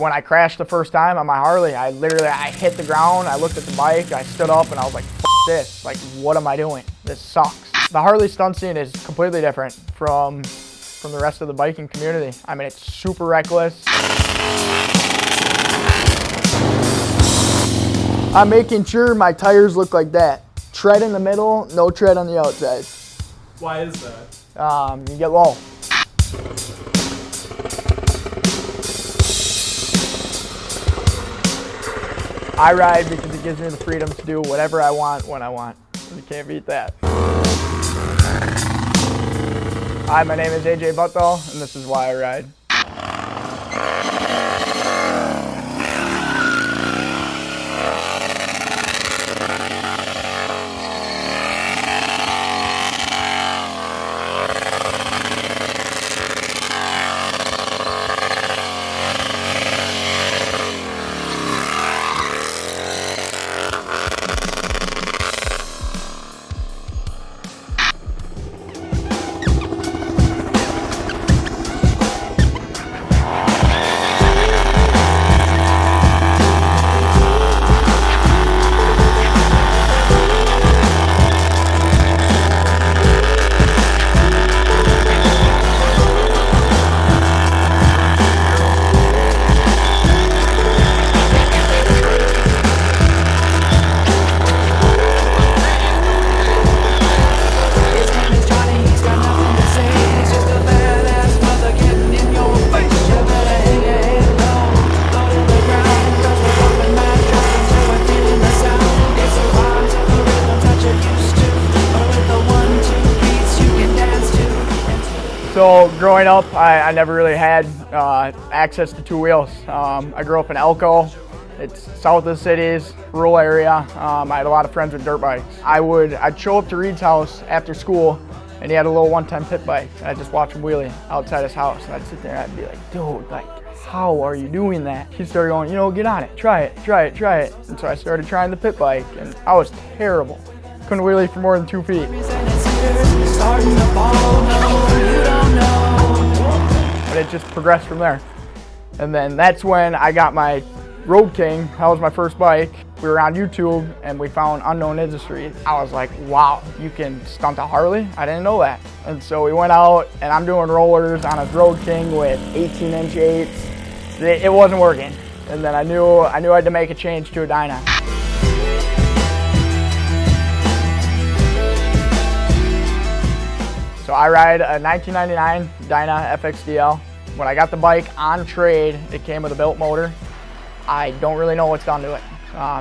When I crashed the first time on my Harley, I hit the ground, I looked at the bike, I stood up and I was like, F this, like what am I doing? This sucks. The Harley stunt scene is completely different from the rest of the biking community. I mean, it's super reckless. I'm making sure my tires look like that. Tread in the middle, no tread on the outside. Why is that? You get low. I ride because it gives me the freedom to do whatever I want when I want. You can't beat that. Hi, my name is Ajay Buttedal, and this is why I ride. So growing up, I never really had access to two wheels. I grew up in Elko. It's south of the cities, rural area. I had a lot of friends with dirt bikes. I'd show up to Reed's house after school, and he had a little 110 pit bike. And I'd just watch him wheelie outside his house. And I'd sit there and I'd be like, dude, like, how are you doing that? He started going, you know, get on it, try it, try it, try it. And so I started trying the pit bike, and I was terrible. Couldn't wheelie for more than 2 feet. But it just progressed from there. And then that's when I got my Road King. That was my first bike. We were on YouTube and we found Unknown Industries. I was like, wow, you can stunt a Harley? I didn't know that. And so we went out and I'm doing rollers on a Road King with 18-inch 8s. It wasn't working. And then I knew I had to make a change to a Dyna. So I ride a 1999 Dyna FXDL. When I got the bike on trade, it came with a built motor. I don't really know what's done to it.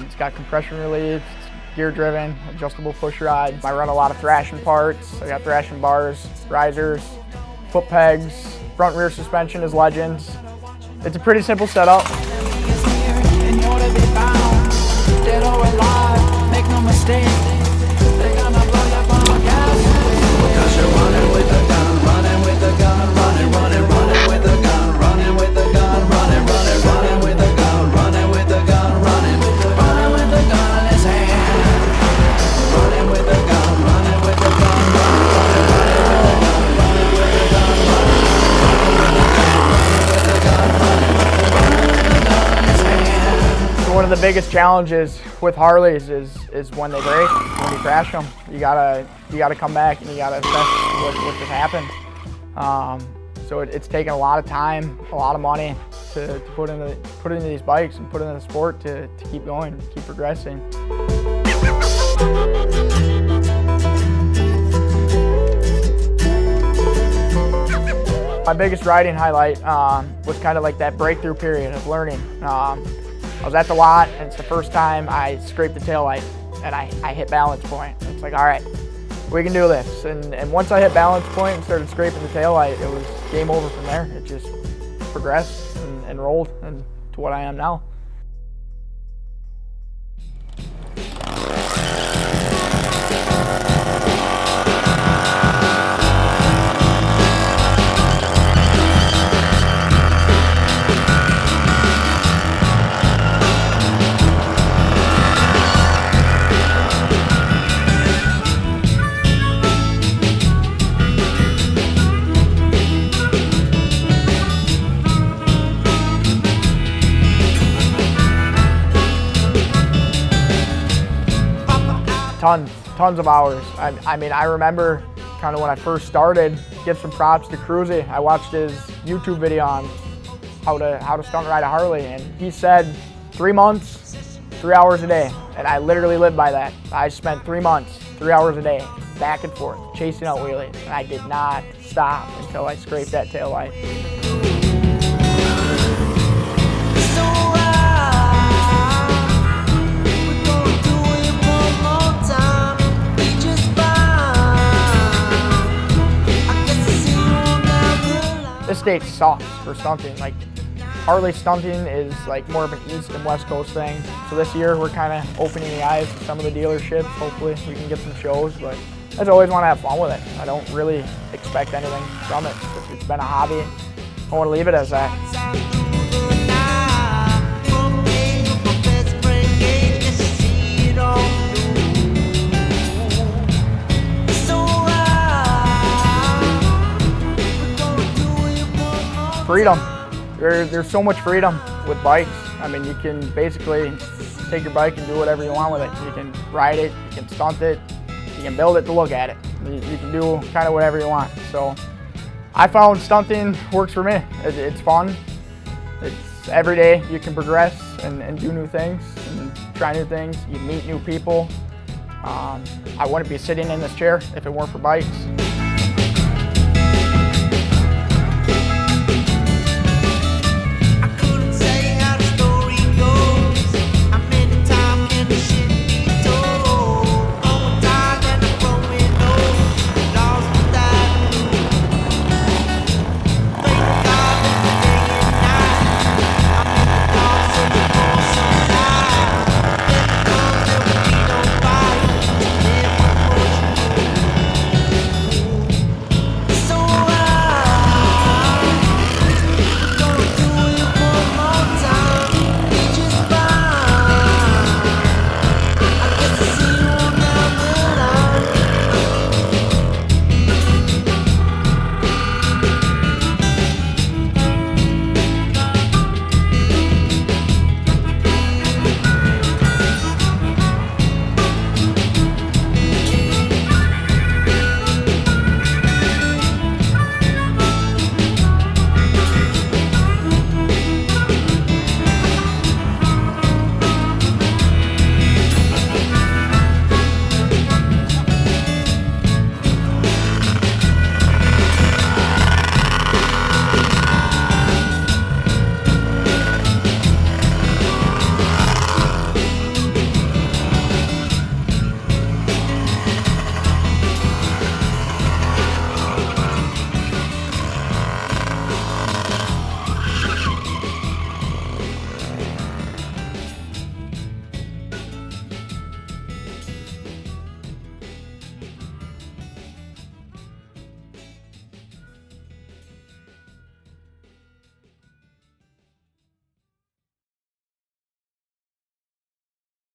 It's got compression relief, it's gear driven, adjustable push rods. I run a lot of thrashing parts. I got thrashing bars, risers, foot pegs, front rear suspension is Legends. It's a pretty simple setup. One of the biggest challenges with Harleys is when they break, when you crash them. You gotta come back and you gotta assess what just happened. So it's taken a lot of time, a lot of money to put into these bikes and put into the sport to keep going, keep progressing. My biggest riding highlight was kind of like that breakthrough period of learning. I was at the lot, and it's the first time I scraped the taillight, and I hit balance point. It's like, all right, we can do this. And once I hit balance point and started scraping the taillight, it was game over from there. It just progressed and rolled to what I am now. tons of hours. I mean, I remember kind of when I first started, give some props to Cruzy. I watched his YouTube video on how to stunt ride a Harley, and he said 3 months, 3 hours a day, and I literally lived by that. I spent 3 months, 3 hours a day, back and forth, chasing out wheelies, and I did not stop until I scraped that tail light. This state sucks for stunting. Like, Harley stunting is like more of an East and West Coast thing. So this year we're kind of opening the eyes to some of the dealerships. Hopefully we can get some shows, but I just always want to have fun with it. I don't really expect anything from it. It's been a hobby. I want to leave it as that. Freedom. There's so much freedom with bikes. I mean, you can basically take your bike and do whatever you want with it. You can ride it, you can stunt it, you can build it to look at it. You can do kind of whatever you want. So I found stunting works for me. It's fun. It's every day you can progress and do new things and try new things. You meet new people. I wouldn't be sitting in this chair if it weren't for bikes.